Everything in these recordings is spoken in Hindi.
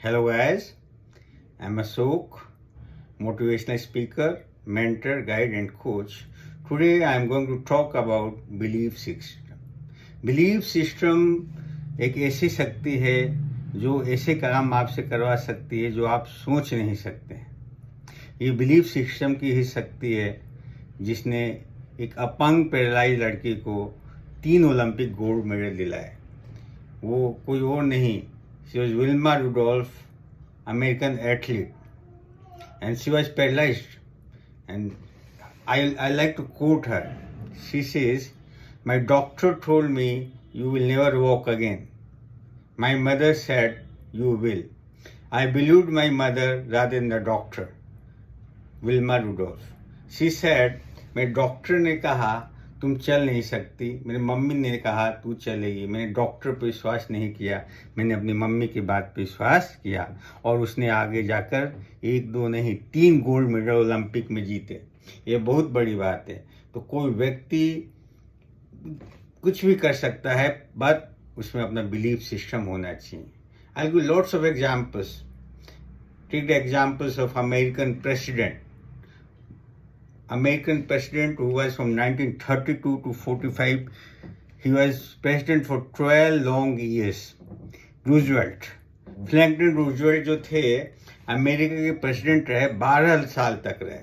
Hello guys, I'm Ashok, motivational speaker, mentor, guide and coach. Today I'm going to talk about belief system. Belief system एक ऐसी शक्ति है जो ऐसे काम आपसे करवा सकती है जो आप सोच नहीं सकते। ये बिलीफ सिस्टम की ही शक्ति है जिसने एक अपंग पैरालाइज लड़की को 3 ओलंपिक गोल्ड मेडल दिलाए। वो कोई और नहीं, she was Wilma Rudolph, American athlete, and she was paralyzed. And I like to quote her. She says, "My doctor told me you will never walk again. My mother said you will. I believed my mother rather than the doctor." Wilma Rudolph. She said, मेरे डॉक्टर ने कहा तुम चल नहीं सकती, मेरी मम्मी ने कहा तू चलेगी। मैंने डॉक्टर पर विश्वास नहीं किया, मैंने अपनी मम्मी की बात पर विश्वास किया और उसने आगे जाकर 1 2 नहीं 3 गोल्ड मेडल ओलंपिक में जीते। ये बहुत बड़ी बात है। तो कोई व्यक्ति कुछ भी कर सकता है, बट उसमें अपना बिलीफ सिस्टम होना चाहिए। I give lots of examples. Take the examples of American president who was from 1932 to 45. He was president for 12 long years. Roosevelt, Franklin Roosevelt जो थे अमेरिका के प्रेसिडेंट रहे, 12 साल तक रहे।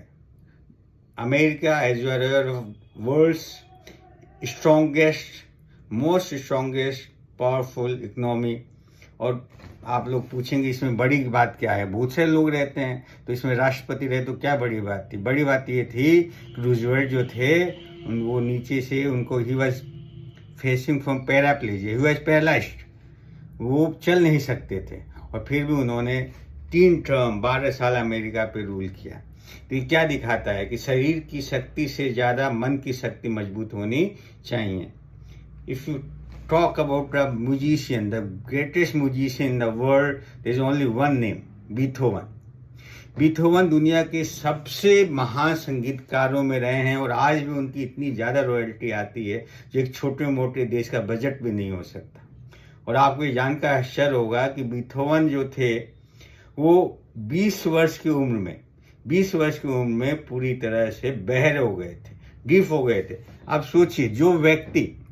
America as you are aware of world's most strongest powerful economy. और आप लोग पूछेंगे इसमें बड़ी बात क्या है, बहुत से लोग रहते हैं तो इसमें राष्ट्रपति रहे तो क्या बड़ी बात थी। बड़ी बात ये थी कि रूजवेल्ट जो थे वो नीचे से उनको he was facing from paraplegia, he was paralysed, वो चल नहीं सकते थे और फिर भी उन्होंने 3 टर्म 12 साल अमेरिका पे रूल किया। तो ये क्या दिखाता है कि शरीर की शक्ति से ज़्यादा मन की शक्ति मजबूत होनी चाहिए। If you talk about a musician, the greatest musician in the world, there is only one name, Beethoven. Beethoven दुनिया के सबसे महान संगीतकारों में रहे हैं और आज भी उनकी इतनी ज़्यादा रॉयल्टी आती है जो एक छोटे मोटे देश का बजट भी नहीं हो सकता। और आपको ये जानकर आश्चर्य होगा कि बीथोवन जो थे वो 20 वर्ष की उम्र में पूरी तरह से बहरे हो गए थे, डीफ हो गए थे। अब सोचिए,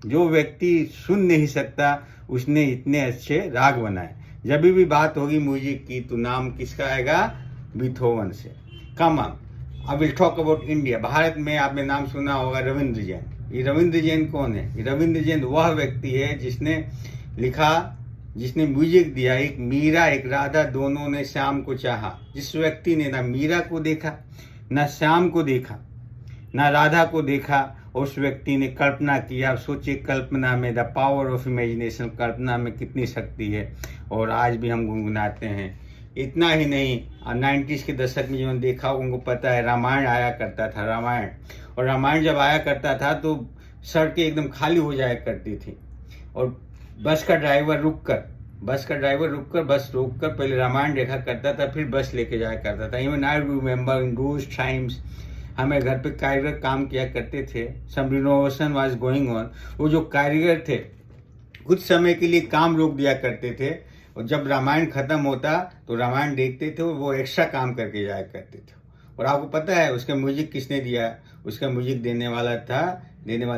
जो व्यक्ति सुन नहीं सकता उसने इतने अच्छे राग बनाए। जब भी बात होगी म्यूजिक की तो नाम किसका आएगा? बीथोवन से। Come I will talk about India. Bharat में आपने नाम सुना होगा रविंद्र जैन। ये रविंद्र जैन कौन है? ये रविंद्र जैन वह व्यक्ति है जिसने लिखा, जिसने म्यूजिक दिया। एक मीरा एक राधा दोनों ने श्याम को चाहा। जिस व्यक्ति ने ना मीरा को देखा, ना श्याम को देखा, ना राधा को देखा, उस व्यक्ति ने कल्पना की। आप सोचिए, कल्पना में द पावर ऑफ इमेजिनेशन, कल्पना में कितनी शक्ति है और आज भी हम गुनगुनाते हैं। इतना ही नहीं, 90s के दशक में जिन्होंने देखा उनको पता है रामायण आया करता था। रामायण जब आया करता था तो सड़कें एकदम खाली हो जाया करती थी और बस का ड्राइवर रुककर बस रोककर पहले रामायण देखा करता था, फिर बस लेके जाया करता था। Even I remember in those times हमें घर पे कारीगर काम किया करते थे। सम रिनोवेशन वाज गोइंग ऑन। वो जो कारीगर थे कुछ समय के लिए काम रोक दिया करते थे और जब रामायण खत्म होता तो रामायण देखते थे और वो एक्स्ट्रा काम करके जाया करते थे। और आपको पता है उसका म्यूजिक किसने दिया? उसका म्यूजिक देने वाले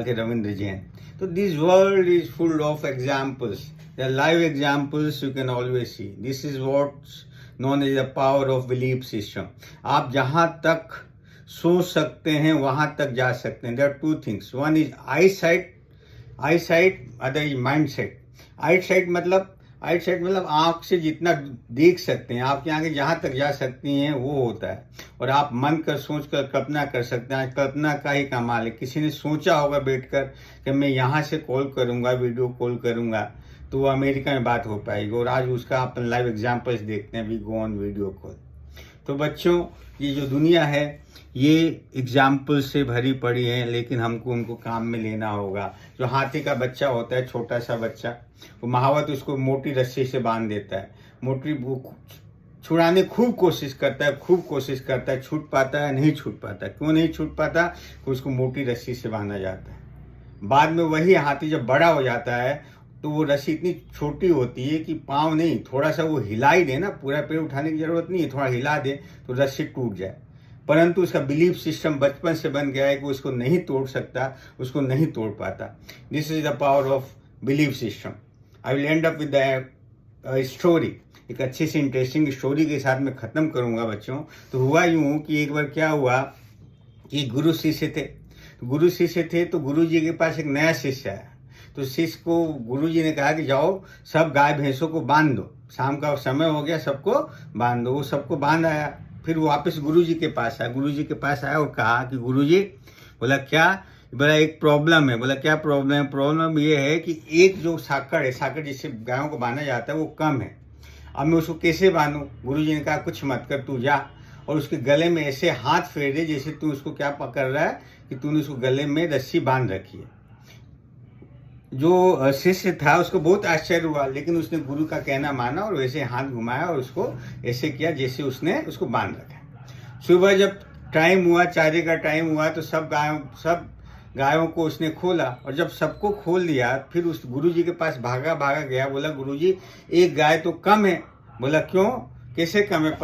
थे रविंद्र जैन। तो this world is full of examples, the live examples you can always see. This is what's known as the power of belief system. आप जहाँ तक सोच सकते हैं वहां तक जा सकते हैं। There are 2 things, one is eyesight, other is mindset. Eyesight मतलब आंख से जितना देख सकते हैं, आपकी आंखें जहां तक जा सकती हैं वो होता है। और आप मन कर सोच कर कल्पना कर सकते हैं। कल्पना का ही कमाल है। किसी ने सोचा होगा बैठकर कि मैं यहाँ से कॉल करूंगा, वीडियो कॉल करूंगा तो वो अमेरिका में बात हो पाएगी। और आज उसका अपन लाइव एग्जाम्पल्स देखते हैं, we go on video call. तो बच्चों, ये जो दुनिया है ये एग्जाम्पल से भरी पड़ी है, लेकिन हमको उनको काम में लेना होगा। जो हाथी का बच्चा होता है, छोटा सा बच्चा, वो महावत उसको मोटी रस्सी से बांध देता है। मोटी छुड़ाने खूब कोशिश करता है, छूट पाता है? नहीं छूट पाता। क्यों नहीं छूट पाता? कि उसको मोटी रस्सी से बांधा जाता है। बाद में वही हाथी जब बड़ा हो जाता है तो वो रस्सी इतनी छोटी होती है कि पाँव नहीं, थोड़ा सा वो हिला ही दे ना, पूरा पैर उठाने की जरूरत नहीं है, थोड़ा हिला दे तो रस्सी टूट जाए। परंतु उसका बिलीफ सिस्टम बचपन से बन गया है कि वो इसको नहीं तोड़ सकता, उसको नहीं तोड़ पाता। This is the power of belief system. I will and up with the story. एक अच्छी सी इंटरेस्टिंग स्टोरी के साथ मैं ख़त्म करूँगा बच्चों। तो हुआ यूँ कि एक बार क्या हुआ कि गुरु शिष्य थे। तो गुरु जी के पास एक नया शिष्य आया। तो शिष्य को गुरु जी ने कहा कि जाओ सब गाय भैंसों को बांध दो, शाम का समय हो गया, सबको बांध दो। वो सबको बांध आया, फिर वापस गुरु जी के पास आया। गुरु जी के पास आया और कहा कि गुरु जी, बोला क्या? बोला एक प्रॉब्लम है। बोला क्या प्रॉब्लम है? प्रॉब्लम ये है कि एक जो साकड़ है, साकड़ जिससे गायों को बांधा जाता है वो कम है। अब मैं उसको कैसे बांधूं? गुरु जी ने कहा कुछ मत कर, तू जा और उसके गले में ऐसे हाथ फेर दे जैसे तू उसको क्या पकड़ रहा है कि तूने उसको गले में रस्सी बांध रखी है। जो शिष्य था उसको बहुत आश्चर्य हुआ, लेकिन उसने गुरु का कहना माना और वैसे हाथ घुमाया और उसको ऐसे किया जैसे उसने उसको बांध रखा। सुबह जब टाइम हुआ, चारे का टाइम हुआ, तो सब गायों को उसने खोला और जब सबको खोल दिया फिर उस गुरुजी के पास भागा गया। बोला गुरुजी एक गाय तो कम है। बोला क्यों, कैसे कम है?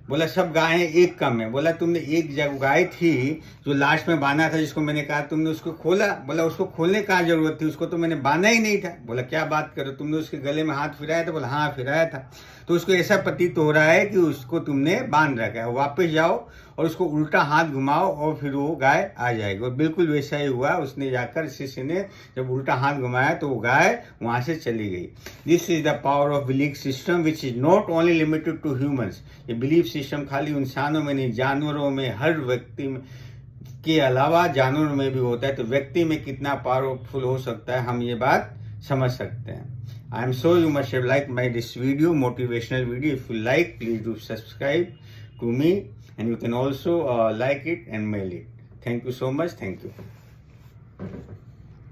बोला सब गायें एक कम है। बोला तुमने एक गाय थी जो लास्ट में बांधा था, जिसको मैंने कहा तुमने उसको खोला। बोला उसको खोलने का जरूरत थी, उसको तो मैंने बांधा ही नहीं था। बोला क्या बात करो, तुमने उसके गले में हाथ फिराया था? बोला हाँ फिराया था। तो उसको ऐसा प्रतीत हो रहा है कि उसको तुमने बांध रखा है। वापस जाओ और उसको उल्टा हाथ घुमाओ और फिर वो गाय आ जाएगी। और बिल्कुल वैसा ही हुआ। उसने जाकर शिष्य ने जब उल्टा हाथ घुमाया तो वो गाय वहां से चली गई। This is the power of belief system which is not only limited to humans. ये बिलीफ सिस्टम खाली इंसानों में नहीं, जानवरों में, हर व्यक्ति में के अलावा जानवरों में भी होता है। तो व्यक्ति में कितना पावरफुल हो सकता है हम ये बात समझ सकते हैं। I am sure you must have liked this video, motivational video. If you like, please do subscribe to me, and you can also like it and mail it. Thank you so much. Thank you.